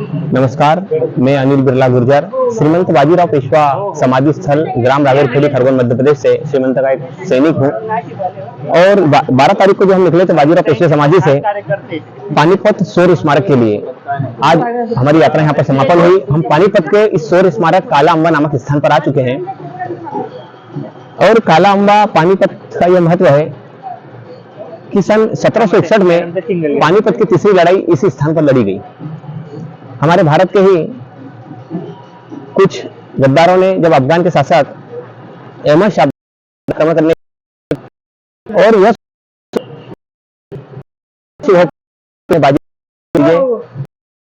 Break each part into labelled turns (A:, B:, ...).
A: नमस्कार, मैं अनिल बिरला गुर्जर श्रीमंत बाजीराव पेशवा समाधि स्थल ग्राम रावेरखेड़ी खरगोन मध्य प्रदेश से श्रीमंत का एक सैनिक हूँ। और 12 तारीख को जो हम निकले थे बाजीराव पेशवा समाधि से पानीपत शौर्य स्मारक के लिए। आज हमारी यात्रा यहाँ पर समापन हुई। हम पानीपत के इस शौर्य स्मारक काला अम्बा नामक स्थान पर आ चुके हैं। और काला अम्बा पानीपत का यह महत्व है कि सन 1761 में पानीपत की तीसरी लड़ाई इसी स्थान पर लड़ी गई। हमारे भारत के ही कुछ गद्दारों ने जब अफगान के शासक अहमद शाह आक्रमण करने और यह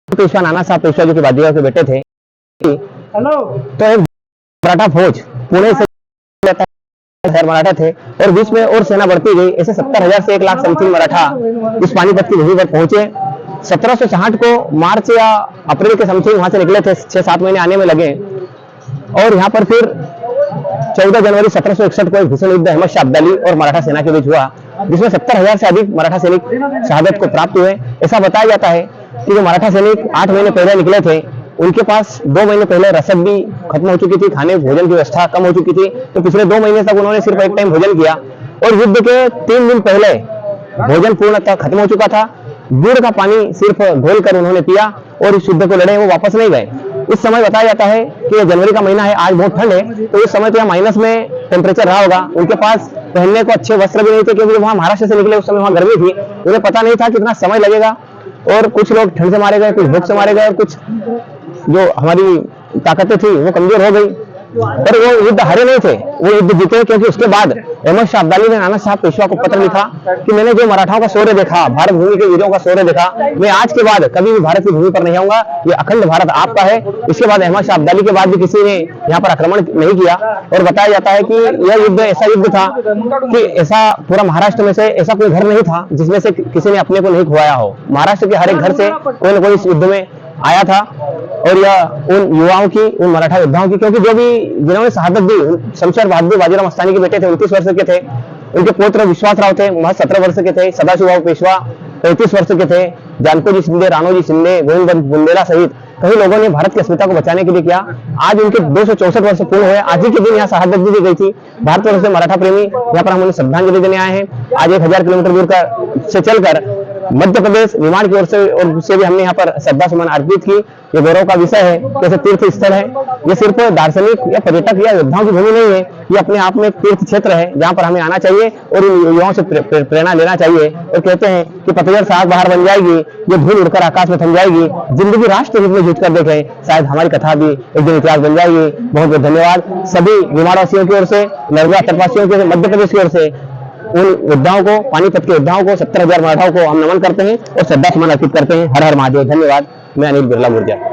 A: पेशवा नाना साहब पेशवा जो कि बाजीराव के बेटे थे, तो एक मराठा फौज पुणे से मराठा थे और बीच में और सेना बढ़ती गई। ऐसे 70,000 से 1 लाख समथिंग मराठा इस पानीपत की भूमि पर पहुंचे। 1760 को मार्च या अप्रैल के समथिंग वहां से निकले थे। 6-7 महीने आने में लगे। और यहाँ पर फिर 14 जनवरी 1761 को एक भीषण युद्ध अहमद शाह अब्दाली और मराठा सेना के बीच हुआ, जिसमें 70,000 से अधिक मराठा सैनिक शहादत को प्राप्त हुए। ऐसा बताया जाता है कि जो मराठा सैनिक 8 महीने पहले निकले थे, उनके पास 2 महीने पहले रसद भी खत्म हो चुकी थी, खाने भोजन की व्यवस्था कम हो चुकी थी। तो पिछले 2 महीने तक उन्होंने सिर्फ एक टाइम भोजन किया और युद्ध के 3 दिन पहले भोजन पूर्णतः खत्म हो चुका था। गुड़ का पानी सिर्फ घोलकर उन्होंने पिया और इस युद्ध को लड़े, वो वापस नहीं गए। इस समय बताया जाता है कि जनवरी का महीना है, आज बहुत ठंड है, तो इस समय तो यहाँ माइनस में टेम्परेचर रहा होगा। उनके पास पहनने को अच्छे वस्त्र भी नहीं थे, क्योंकि वहां महाराष्ट्र से निकले, उस समय वहां गर्मी थी। उन्हें पता नहीं था कितना समय लगेगा और कुछ लोग ठंड से मारे गए, कुछ भूख से मारे गए, कुछ जो हमारी ताकतें थी वो कमजोर हो गई। पर वो युद्ध हारे नहीं थे, वो युद्ध जीते, क्योंकि उसके बाद अहमद शाह अब्दाली ने नाना साहब पेशवा को पत्र लिखा कि मैंने जो मराठाओं का शौर्य देखा, भारत भूमि के वीरों का शौर्य देखा, मैं आज के बाद कभी भी भारत की भूमि पर नहीं आऊंगा। ये अखंड भारत आपका है। इसके बाद अहमद शाह अब्दाली के बाद भी किसी ने यहाँ पर आक्रमण नहीं किया। और बताया जाता है कि यह युद्ध ऐसा युद्ध था कि ऐसा पूरा महाराष्ट्र में से ऐसा कोई घर नहीं था जिसमें से किसी ने अपने को नहीं खोया हो। महाराष्ट्र के हर एक घर से कोई न कोई इस युद्ध में आया था। और यह उन युवाओं की, उन मराठा योद्धाओं की, क्योंकि जो भी जिन्होंने शहादत दी, शमशेर बहादुर बाजीराव मस्तानी के बेटे थे, 29 वर्ष के थे। उनके पुत्र विश्वासराव थे, महज 17 वर्ष के थे। सदाशिवराव पेशवा 35 वर्ष के थे। जानकोजी शिंदे, राणोजी शिंदे, गोविंद बुंदेला सहित कई लोगों ने भारत की अस्मिता को बचाने के लिए किया। आज उनके 264 वर्ष पूर्ण हुए। आज ही के दिन यहाँ शहादत दी गई थी। भारतवर्ष से मराठा प्रेमी यहाँ पर हम उन्हें श्रद्धांजलि देने आए हैं। आज 1000 किलोमीटर दूर से चलकर मध्य प्रदेश विमान की ओर से भी हमने यहाँ पर श्रद्धा सुमन अर्पित की। ये गौरव का विषय है, जैसे तीर्थ स्थल है। ये सिर्फ दार्शनिक या पर्यटक या योद्धाओं की भूमि नहीं है, ये अपने आप में एक तीर्थ क्षेत्र है जहाँ पर हमें आना चाहिए और इन युवाओं से प्रेरणा लेना चाहिए। और कहते हैं कि पतझड़ साग बाहर बन जाएगी, ये धूल उड़कर आकाश में थम जाएगी, जिंदगी राष्ट्र हित में जुट कर देखें, शायद हमारी कथा भी एक दिन इतिहास बन जाएगी। बहुत बहुत धन्यवाद सभी विमानवासियों की ओर से, नर्मदा तटवासियों की ओर से, मध्य प्रदेश की ओर से। उन योद्धाओं को, पानीपत के योद्धाओं को, 70,000 मराठाओं को हम नमन करते हैं और श्रद्धा सुमन अर्पित करते हैं। हर हर महादेव। धन्यवाद। मैं अनिल बिरला गुर्जर।